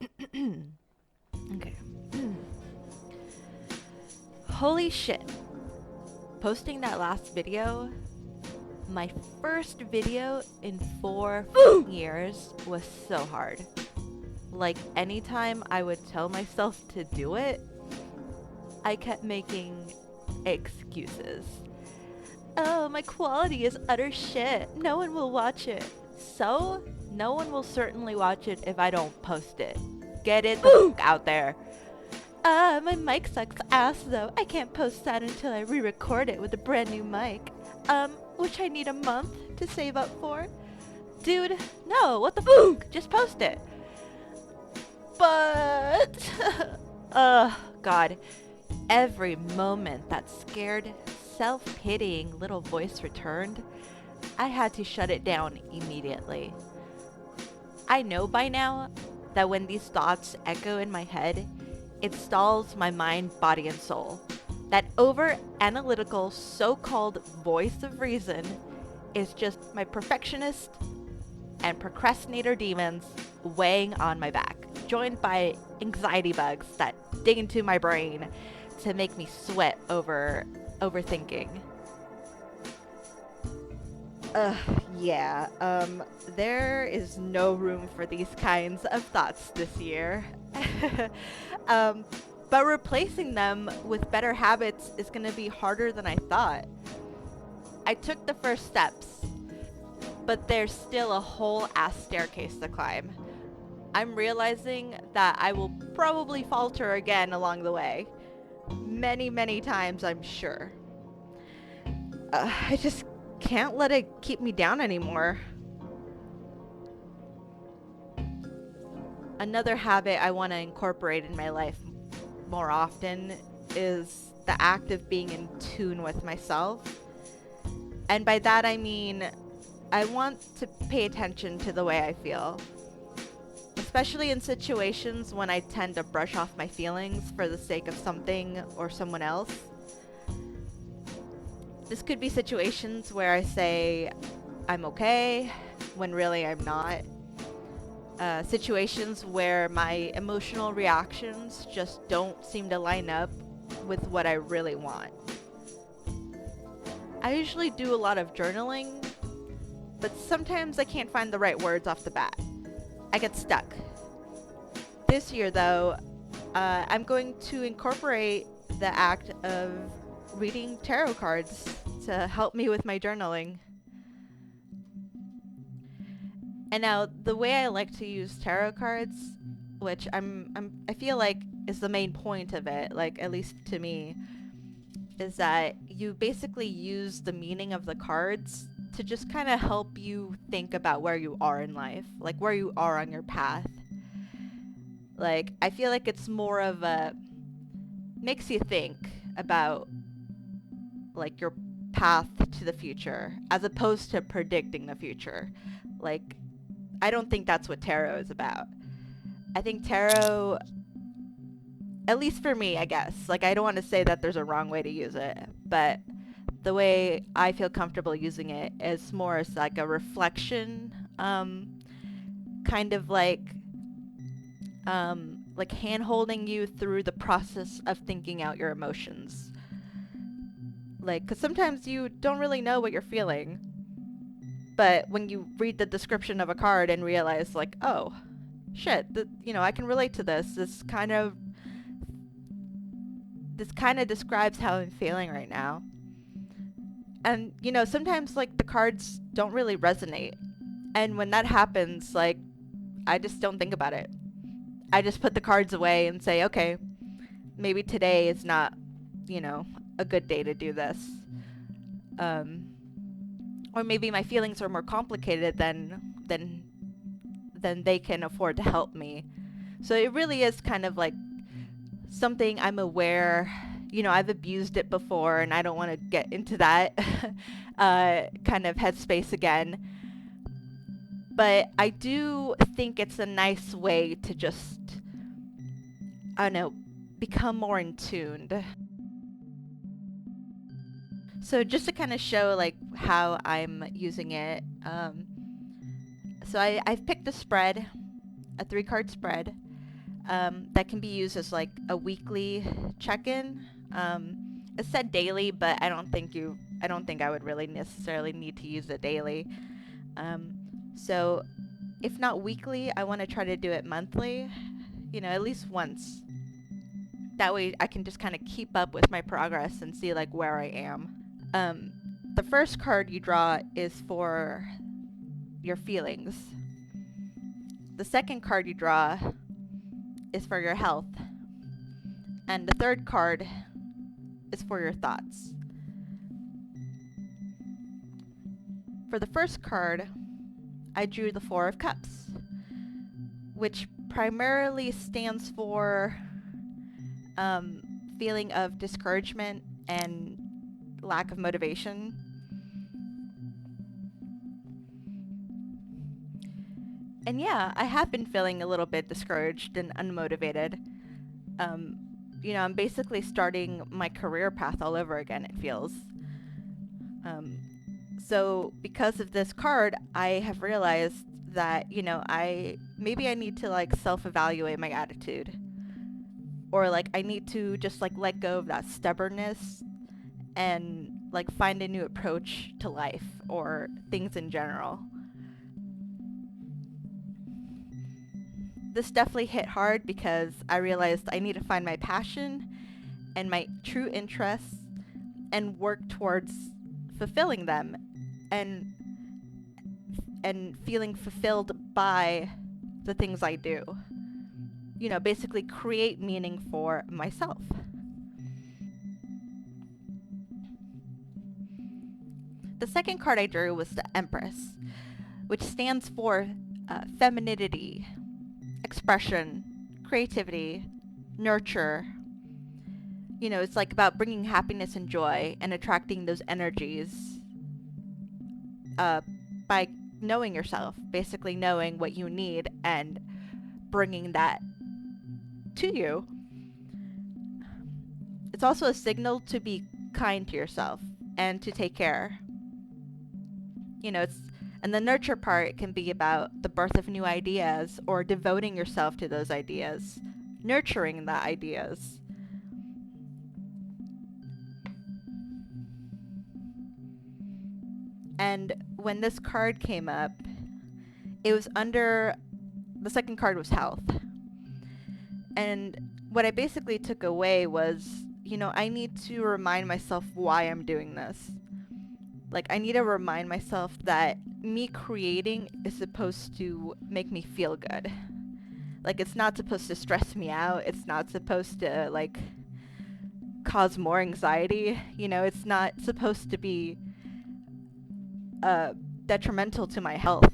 Okay. Holy shit. Posting that last video, my first video in 4 years, was so hard. Like, anytime I would tell myself to do it, I kept making excuses. Oh, my quality is utter shit. No one will watch it. So, no one will certainly watch it if I don't post it. Get it the f out there. My mic sucks ass though. I can't post that until I re-record it with a brand new mic. Which I need a month to save up for. Dude, no, what the f? Just post it. But, God. Every moment that scared, self-pitying little voice returned, I had to shut it down immediately. I know by now that when these thoughts echo in my head, it stalls my mind, body, and soul. That over-analytical, so-called voice of reason is just my perfectionist and procrastinator demons weighing on my back, joined by anxiety bugs that dig into my brain to make me sweat over overthinking. Yeah, there is no room for these kinds of thoughts this year. But replacing them with better habits is gonna be harder than I thought. I took the first steps, but there's still a whole ass staircase to climb. I'm realizing that I will probably falter again along the way. Many, many times, I'm sure. I just can't let it keep me down anymore. Another habit I want to incorporate in my life more often is the act of being in tune with myself. And by that I mean, I want to pay attention to the way I feel. Especially in situations when I tend to brush off my feelings for the sake of something or someone else. This could be situations where I say I'm okay when really I'm not. Situations where my emotional reactions just don't seem to line up with what I really want. I usually do a lot of journaling, but sometimes I can't find the right words off the bat. I get stuck. This year, though, I'm going to incorporate the act of reading tarot cards to help me with my journaling. And now, the way I like to use tarot cards, which I feel like is the main point of it, like at least to me, is that you basically use the meaning of the cards to just kind of help you think about where you are in life, like where you are on your path. Like, I feel like it's more of a, makes you think about like your path to the future as opposed to predicting the future. Like, I don't think that's what tarot is about. I think tarot, at least for me, I guess, like, I don't want to say that there's a wrong way to use it, but the way I feel comfortable using it is more as like a reflection, kind of like hand holding you through the process of thinking out your emotions. Like, because sometimes you don't really know what you're feeling, but when you read the description of a card and realize, like, oh, shit, I can relate to this. This kind of describes how I'm feeling right now. And, sometimes, like, the cards don't really resonate. And when that happens, like, I just don't think about it. I just put the cards away and say, okay, maybe today is not, a good day to do this. Or maybe my feelings are more complicated than they can afford to help me. So it really is kind of like something I'm aware, I've abused it before and I don't want to get into that kind of headspace again. But I do think it's a nice way to just, I don't know, become more in tuned. So just to kind of show like how I'm using it, so I've picked a spread, a 3-card spread. that can be used as like a weekly check-in. It said daily, but I don't think I would really necessarily need to use it daily. Um, so if not weekly, I want to try to do it monthly, at least once. That way I can just kind of keep up with my progress and see like where I am. Um, the first card you draw is for your feelings. The second card you draw is for your health. And the third card is for your thoughts. For the first card, I drew the Four of Cups, which primarily stands for feeling of discouragement and lack of motivation. And yeah, I have been feeling a little bit discouraged and unmotivated. I'm basically starting my career path all over again, it feels. So because of this card, I have realized that, maybe I need to like self-evaluate my attitude. Or like I need to just like let go of that stubbornness and like find a new approach to life or things in general. This definitely hit hard because I realized I need to find my passion and my true interests and work towards fulfilling them and feeling fulfilled by the things I do. Basically create meaning for myself. The second card I drew was the Empress, which stands for femininity, expression, creativity, nurture. It's like about bringing happiness and joy and attracting those energies by knowing yourself, basically knowing what you need and bringing that to you. It's also a signal to be kind to yourself and to take care. And the nurture part can be about the birth of new ideas or devoting yourself to those ideas, nurturing the ideas. And when this card came up, it was under, the second card was health. And what I basically took away was, I need to remind myself why I'm doing this. Like, I need to remind myself that me creating is supposed to make me feel good. Like, it's not supposed to stress me out. It's not supposed to, like, cause more anxiety. It's not supposed to be detrimental to my health.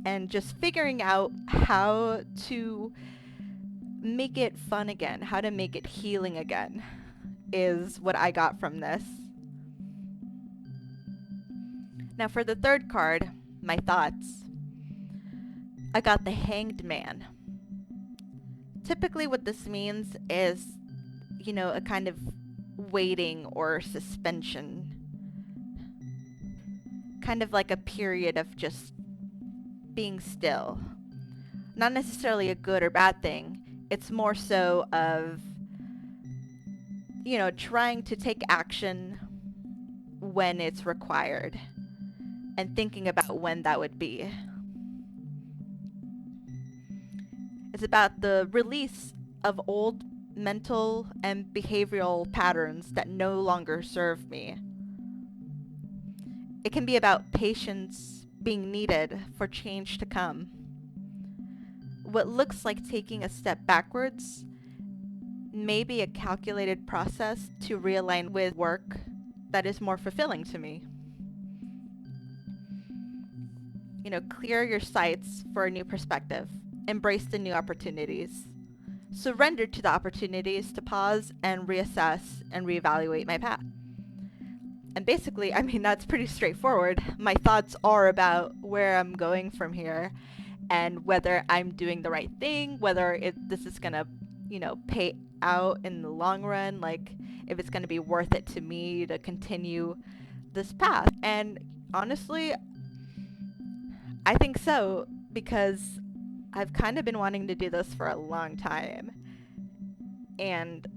And just figuring out how to make it fun again, how to make it healing again, is what I got from this. Now for the third card, my thoughts, I got the Hanged Man. Typically what this means is, a kind of waiting or suspension. Kind of like a period of just being still. Not necessarily a good or bad thing. It's more so of, trying to take action when it's required and thinking about when that would be. It's about the release of old mental and behavioral patterns that no longer serve me. It can be about patience being needed for change to come. What looks like taking a step backwards may be a calculated process to realign with work that is more fulfilling to me. Clear your sights for a new perspective. Embrace the new opportunities. Surrender to the opportunities to pause and reassess and reevaluate my path. And basically, that's pretty straightforward. My thoughts are about where I'm going from here and whether I'm doing the right thing, whether this is going to, pay out in the long run, like if it's going to be worth it to me to continue this path. And honestly, I think so. because I've kind of been wanting to do this for a long time, and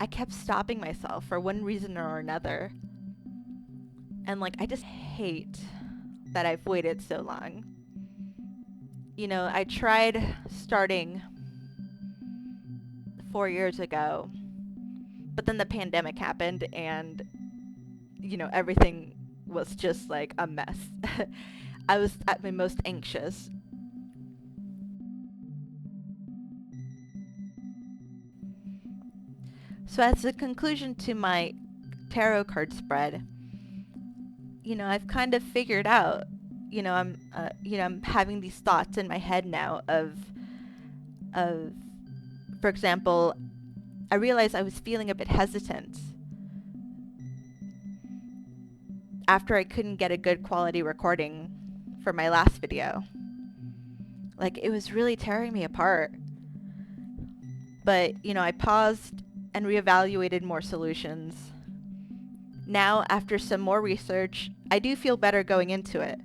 I kept stopping myself for one reason or another. And like, I just hate that I've waited so long. You know, I tried starting 4 years ago, but then the pandemic happened and, you know, everything was just like a mess. I was at my most anxious. So as a conclusion to my tarot card spread, you know, I've kind of figured out, I'm having these thoughts in my head now of, for example, I realized I was feeling a bit hesitant after I couldn't get a good quality recording for my last video. Like, it was really tearing me apart. But, you know, I paused and reevaluated more solutions. Now, after some more research, I do feel better going into it.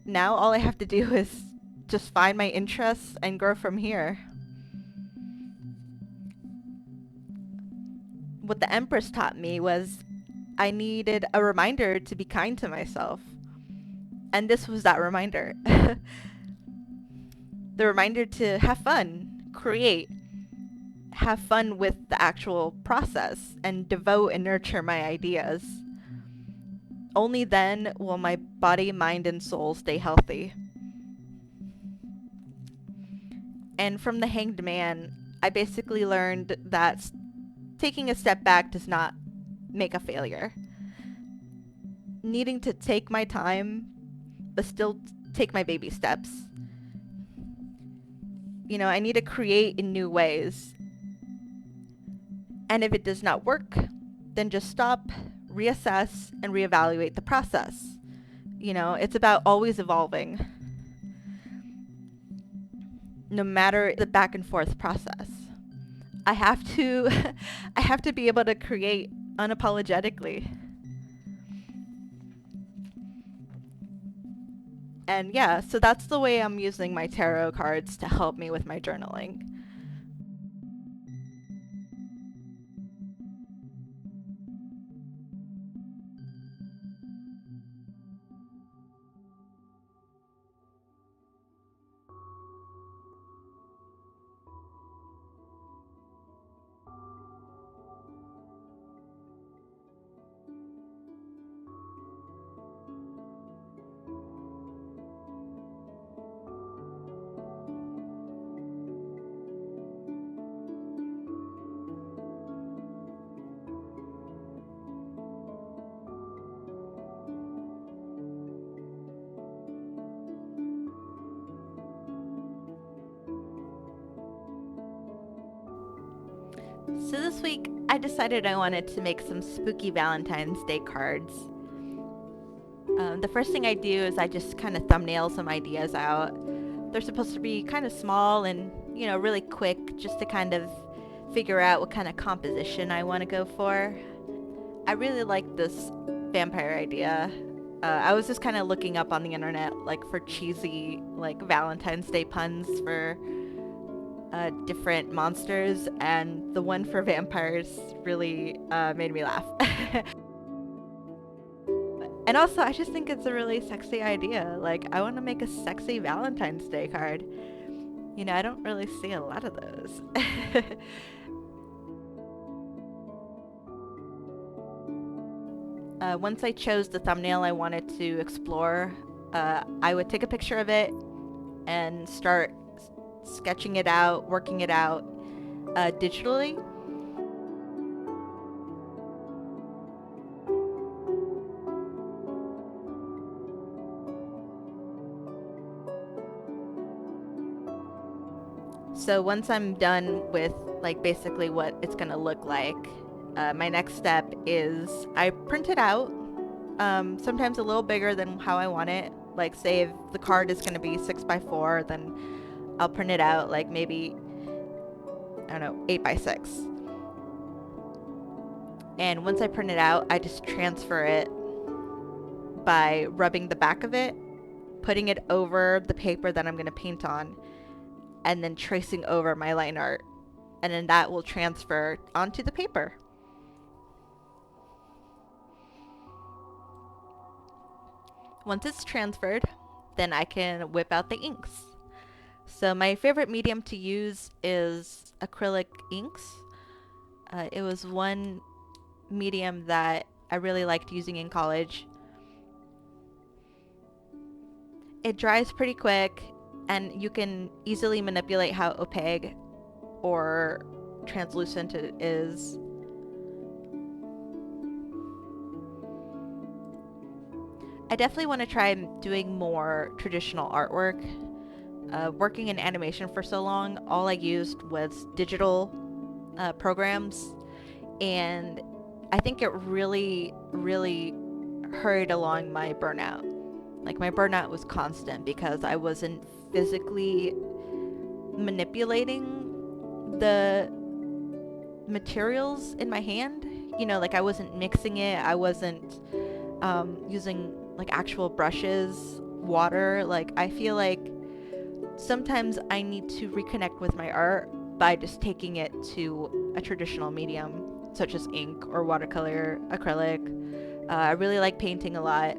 Now all I have to do is just find my interests and grow from here. What the Empress taught me was I needed a reminder to be kind to myself. And this was that reminder. The reminder to have fun, create, have fun with the actual process, and devote and nurture my ideas. Only then will my body, mind, and soul stay healthy. And from the Hanged Man, I basically learned that taking a step back does not make a failure. Needing to take my time, but still take my baby steps. You know, I need to create in new ways. And if it does not work, then just stop, reassess, and reevaluate the process. You know, it's about always evolving. No matter the back and forth process. I have to I have to be able to create unapologetically. And yeah, so that's the way I'm using my tarot cards to help me with my journaling. So this week, I decided I wanted to make some spooky Valentine's Day cards. The first thing I do is I just kind of thumbnail some ideas out. They're supposed to be kind of small and, you know, really quick, just to kind of figure out what kind of composition I want to go for. I really like this vampire idea. I was just kind of looking up on the internet, like, for cheesy, like, Valentine's Day puns for different monsters, and the one for vampires really made me laugh. And also, I just think it's a really sexy idea. Like, I want to make a sexy Valentine's Day card. You know, I don't really see a lot of those. Once I chose the thumbnail I wanted to explore, I would take a picture of it and start sketching it out, working it out digitally. So once I'm done with like basically what it's gonna look like, my next step is I print it out, sometimes a little bigger than how I want it. Like, say if the card is gonna be 6x4, then I'll print it out like maybe, I don't know, 8x6. And once I print it out, I just transfer it by rubbing the back of it putting it over the paper that I'm going to paint on, and then tracing over my line art. And then that will transfer onto the paper. Once it's transferred, then I can whip out the inks. So my favorite medium to use is acrylic inks. It was one medium that I really liked using in college. It dries pretty quick, and you can easily manipulate how opaque or translucent it is. I definitely want to try doing more traditional artwork. Working in animation for so long, all I used was digital programs, and I think it really, really hurried along my burnout. Like, my burnout was constant because I wasn't physically manipulating the materials in my hand. You know, like I wasn't mixing it, I wasn't using like actual brushes, water. Like, I feel like sometimes I need to reconnect with my art by just taking it to a traditional medium, such as ink or watercolor, acrylic. I really like painting a lot.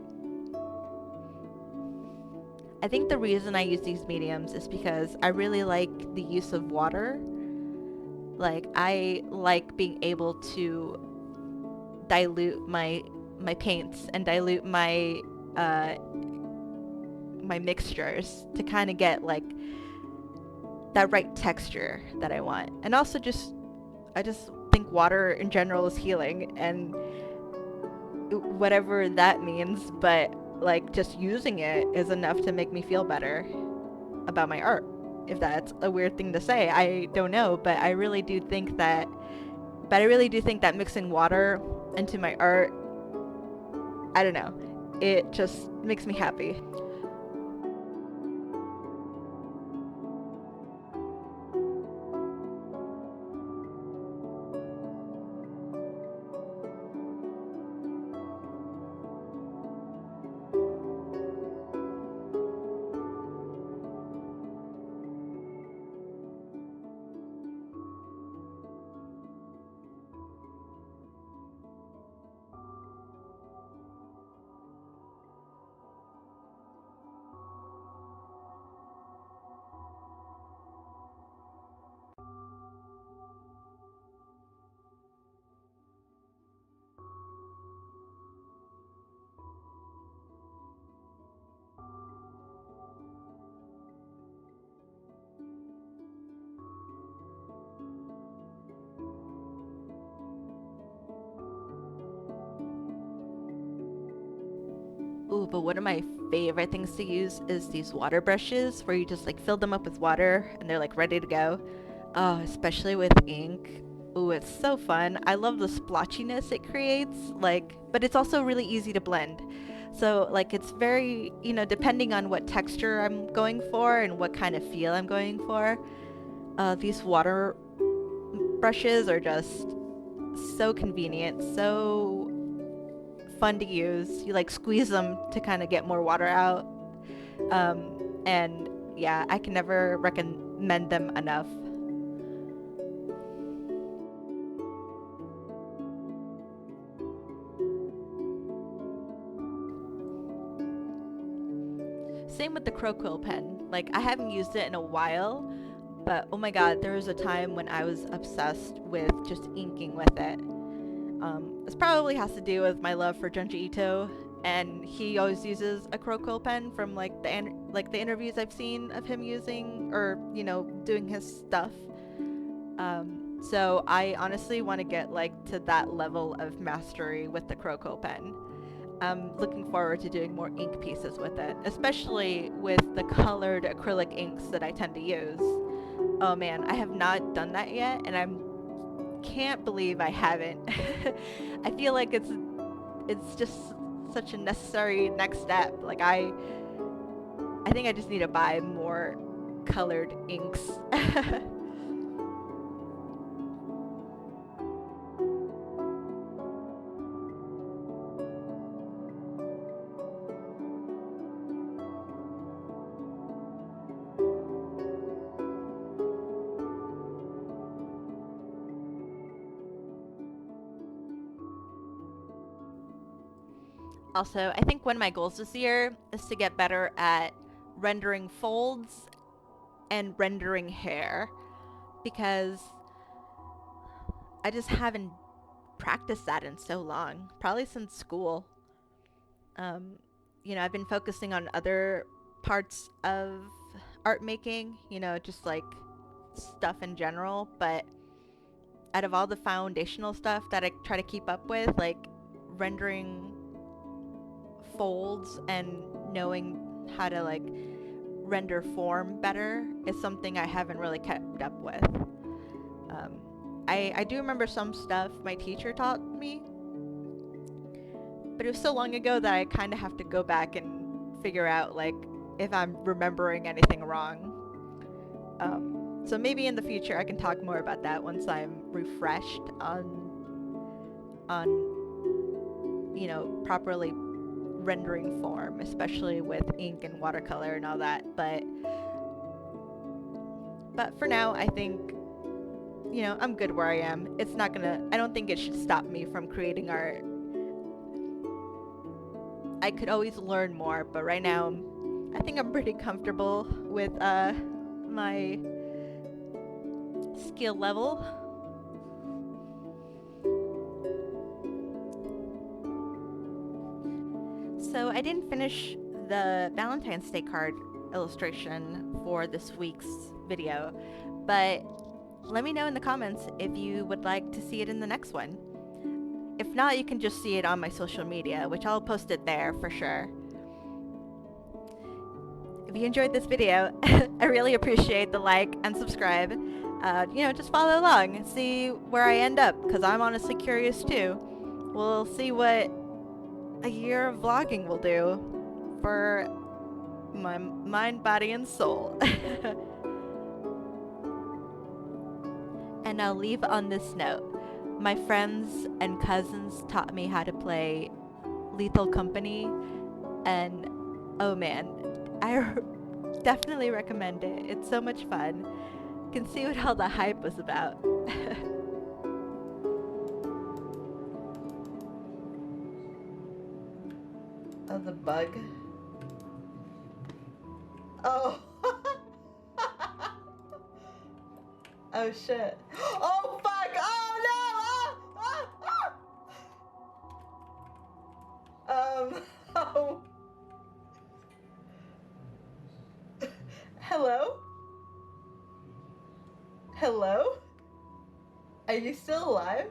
I think the reason I use these mediums is because I really like the use of water. Like, I like being able to dilute my paints and dilute my mixtures to kind of get like that right texture that I want. And also I just think water in general is healing, and whatever that means, but like just using it is enough to make me feel better about my art. If that's a weird thing to say, I don't know, but I really do think that mixing water into my art, I don't know, it just makes me happy. Ooh, but one of my favorite things to use is these water brushes where you just like fill them up with water and they're like ready to go. Oh, especially with ink. Ooh, it's so fun. I love the splotchiness it creates, like, but it's also really easy to blend. So, like, it's very, depending on what texture I'm going for and what kind of feel I'm going for, these water brushes are just so convenient, so fun to use. You like squeeze them to kind of get more water out. And yeah, I can never recommend them enough. Same with the crow quill pen. Like, I haven't used it in a while, but oh my god, there was a time when I was obsessed with just inking with it. This probably has to do with my love for Junji Ito, and he always uses a crow quill pen from like the interviews I've seen of him using, or doing his stuff. So I honestly want to get like to that level of mastery with the crow quill pen. I'm looking forward to doing more ink pieces with it, especially with the colored acrylic inks that I tend to use. Oh man, I have not done that yet, and I can't believe I haven't. I feel like it's just such a necessary next step. Like, I think I just need to buy more colored inks. Also, I think one of my goals this year is to get better at rendering folds and rendering hair, because I just haven't practiced that in so long, probably since school. Um, I've been focusing on other parts of art making, just like stuff in general, but out of all the foundational stuff that I try to keep up with, like rendering folds and knowing how to like render form better is something I haven't really kept up with. I do remember some stuff my teacher taught me, but it was so long ago that I kind of have to go back and figure out like if I'm remembering anything wrong. So maybe in the future I can talk more about that once I'm refreshed on properly rendering form, especially with ink and watercolor and all that. But for now, I think I'm good where I am. I don't think it should stop me from creating art. I could always learn more, but right now I think I'm pretty comfortable with my skill level. So I didn't finish the Valentine's Day card illustration for this week's video, but let me know in the comments if you would like to see it in the next one. If not, you can just see it on my social media, which I'll post it there for sure. If you enjoyed this video, I really appreciate the like and subscribe. Just follow along, see where I end up, because I'm honestly curious too. We'll see what a year of vlogging will do for my mind, body, and soul. And I'll leave on this note. My friends and cousins taught me how to play Lethal Company, and oh man, I definitely recommend it. It's so much fun. You can see what all the hype was about. Oh, the bug. Oh. Oh shit. Oh fuck! Oh no! Oh. Hello? Hello? Are you still alive?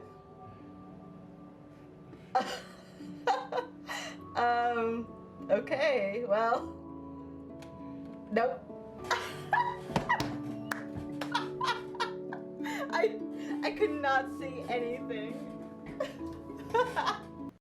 Okay, well. Nope. I could not see anything.